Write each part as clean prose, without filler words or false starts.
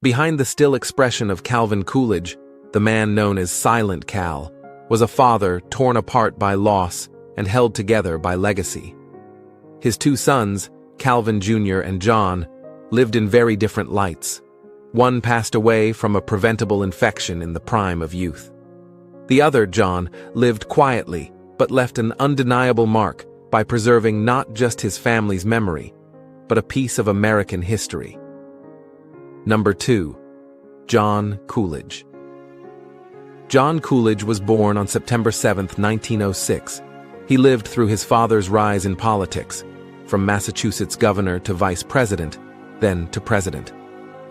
Behind the still expression of Calvin Coolidge, the man known as Silent Cal, was a father torn apart by loss and held together by legacy. His two sons, Calvin Jr. and John, lived in very different lights. One passed away from a preventable infection in the prime of youth. The other, John, lived quietly but left an undeniable mark by preserving not just his family's memory, but a piece of American history. Number 2. John Coolidge. John Coolidge was born on September 7, 1906. He lived through his father's rise in politics, from Massachusetts governor to vice president, then to president.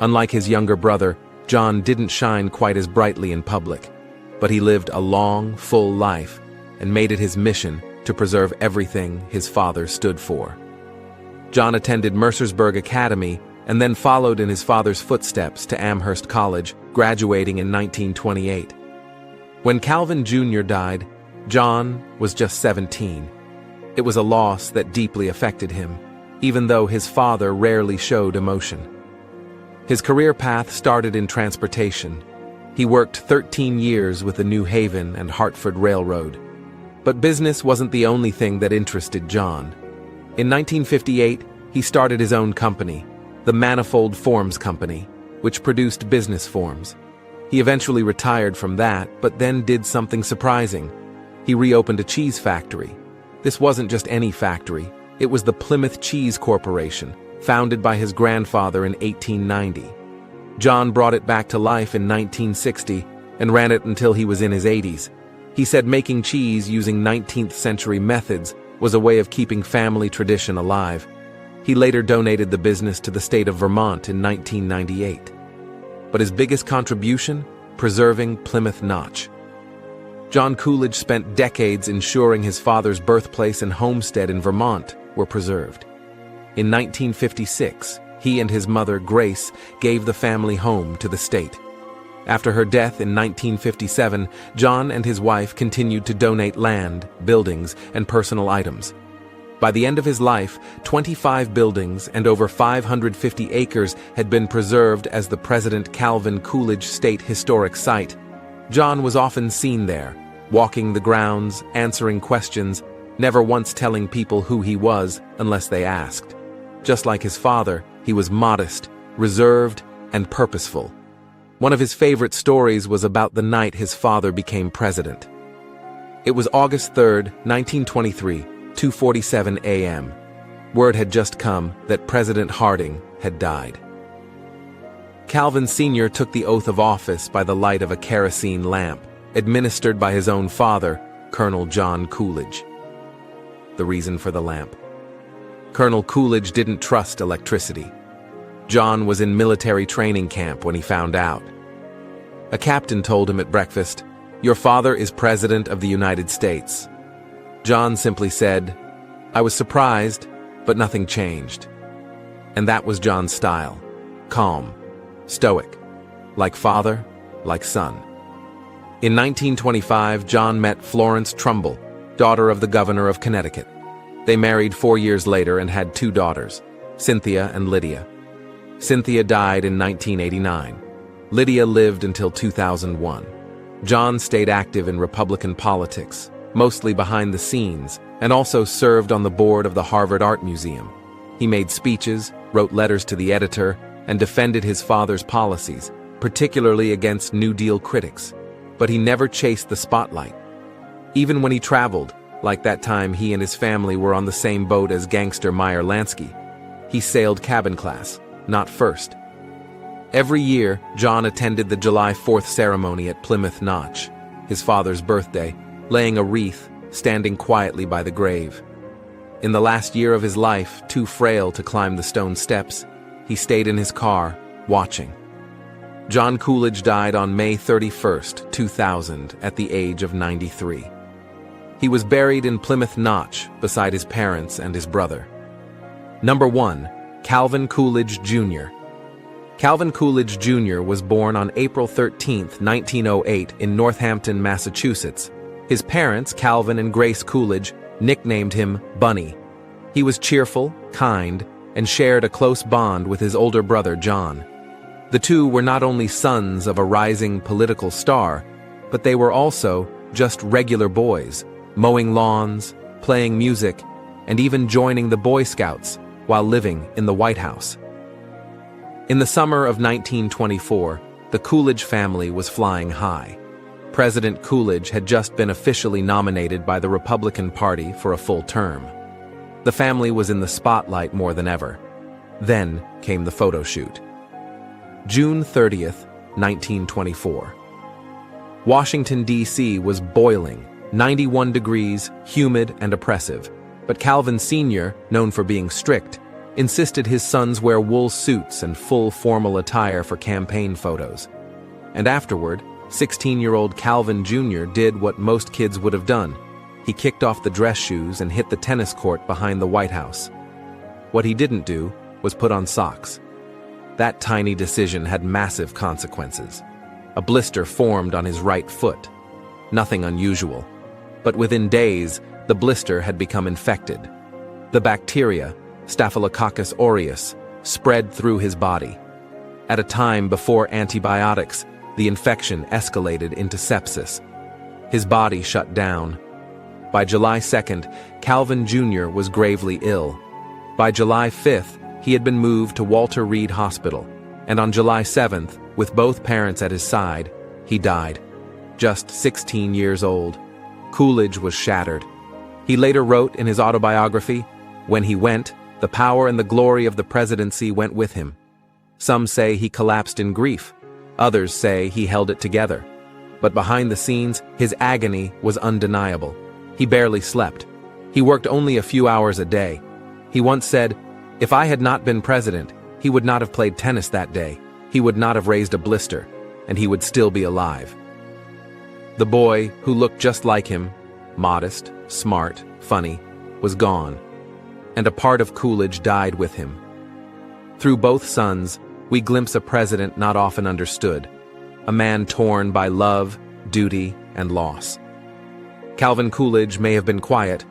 Unlike his younger brother, John didn't shine quite as brightly in public, but he lived a long, full life and made it his mission to preserve everything his father stood for. John attended Mercersburg Academy and then followed in his father's footsteps to Amherst College, graduating in 1928. When Calvin Jr. died, John was just 17. It was a loss that deeply affected him, even though his father rarely showed emotion. His career path started in transportation. He worked 13 years with the New Haven and Hartford Railroad. But business wasn't the only thing that interested John. In 1958, he started his own company, the Manifold Forms Company, which produced business forms. He eventually retired from that, but then did something surprising. He reopened a cheese factory. This wasn't just any factory. It was the Plymouth Cheese Corporation, founded by his grandfather in 1890. John brought it back to life in 1960 and ran it until he was in his 80s. He said making cheese using 19th century methods was a way of keeping family tradition alive. He later donated the business to the state of Vermont in 1998. But his biggest contribution? Preserving Plymouth Notch. John Coolidge spent decades ensuring his father's birthplace and homestead in Vermont were preserved. In 1956, he and his mother, Grace, gave the family home to the state. After her death in 1957, John and his wife continued to donate land, buildings, and personal items. By the end of his life, 25 buildings and over 550 acres had been preserved as the President Calvin Coolidge State Historic Site. John was often seen there, walking the grounds, answering questions, never once telling people who he was unless they asked. Just like his father, he was modest, reserved, and purposeful. One of his favorite stories was about the night his father became president. It was August 3, 1923, 2:47 a.m. Word had just come that President Harding had died. Calvin Sr. took the oath of office by the light of a kerosene lamp, administered by his own father, Colonel John Coolidge. The reason for the lamp? Colonel Coolidge didn't trust electricity. John was in military training camp when he found out. A captain told him at breakfast, "Your father is President of the United States." John simply said, "I was surprised, but nothing changed." And that was John's style. Calm, stoic, like father, like son. In 1925, John met Florence Trumbull, daughter of the governor of Connecticut. They married 4 years later and had 2 daughters, Cynthia and Lydia. Cynthia died in 1989. Lydia lived until 2001. John stayed active in Republican politics, mostly behind the scenes, and also served on the board of the Harvard Art Museum. He made speeches, wrote letters to the editor, and defended his father's policies, particularly against New Deal critics. But he never chased the spotlight. Even when he traveled, like that time he and his family were on the same boat as gangster Meyer Lansky, he sailed cabin class, not first. Every year, John attended the July 4th ceremony at Plymouth Notch, his father's birthday, laying a wreath, standing quietly by the grave. In the last year of his life, too frail to climb the stone steps, he stayed in his car, watching. John Coolidge died on May 31st, 2000, at the age of 93. He was buried in Plymouth Notch beside his parents and his brother. Number 1. Calvin Coolidge Jr. Calvin Coolidge Jr. was born on April 13, 1908 in Northampton, Massachusetts. His parents, Calvin and Grace Coolidge, nicknamed him Bunny. He was cheerful, kind, and shared a close bond with his older brother, John. The two were not only sons of a rising political star, but they were also just regular boys, mowing lawns, playing music, and even joining the Boy Scouts while living in the White House. In the summer of 1924, the Coolidge family was flying high. President Coolidge had just been officially nominated by the Republican Party for a full term. The family was in the spotlight more than ever. Then came the photo shoot. June 30th, 1924. Washington, D.C. was boiling, 91 degrees, humid and oppressive, but Calvin Sr., known for being strict, insisted his sons wear wool suits and full formal attire for campaign photos. And afterward, 16-year-old Calvin Jr. did what most kids would have done. He kicked off the dress shoes and hit the tennis court behind the White House. What he didn't do was put on socks. That tiny decision had massive consequences. A blister formed on his right foot. Nothing unusual. But within days, the blister had become infected. The bacteria, Staphylococcus aureus, spread through his body. At a time before antibiotics, the infection escalated into sepsis. His body shut down. By July 2nd, Calvin Jr. was gravely ill. By July 5th, he had been moved to Walter Reed Hospital, and on July 7th, with both parents at his side, he died. Just 16 years old. Coolidge was shattered. He later wrote in his autobiography, "When he went, the power and the glory of the presidency went with him." Some say he collapsed in grief. Others say he held it together. But behind the scenes, his agony was undeniable. He barely slept. He worked only a few hours a day. He once said, "If I had not been president, he would not have played tennis that day. He would not have raised a blister, and he would still be alive." The boy, who looked just like him, modest, smart, funny, was gone, and a part of Coolidge died with him. Through both sons, we glimpse a president not often understood, a man torn by love, duty, and loss. Calvin Coolidge may have been quiet,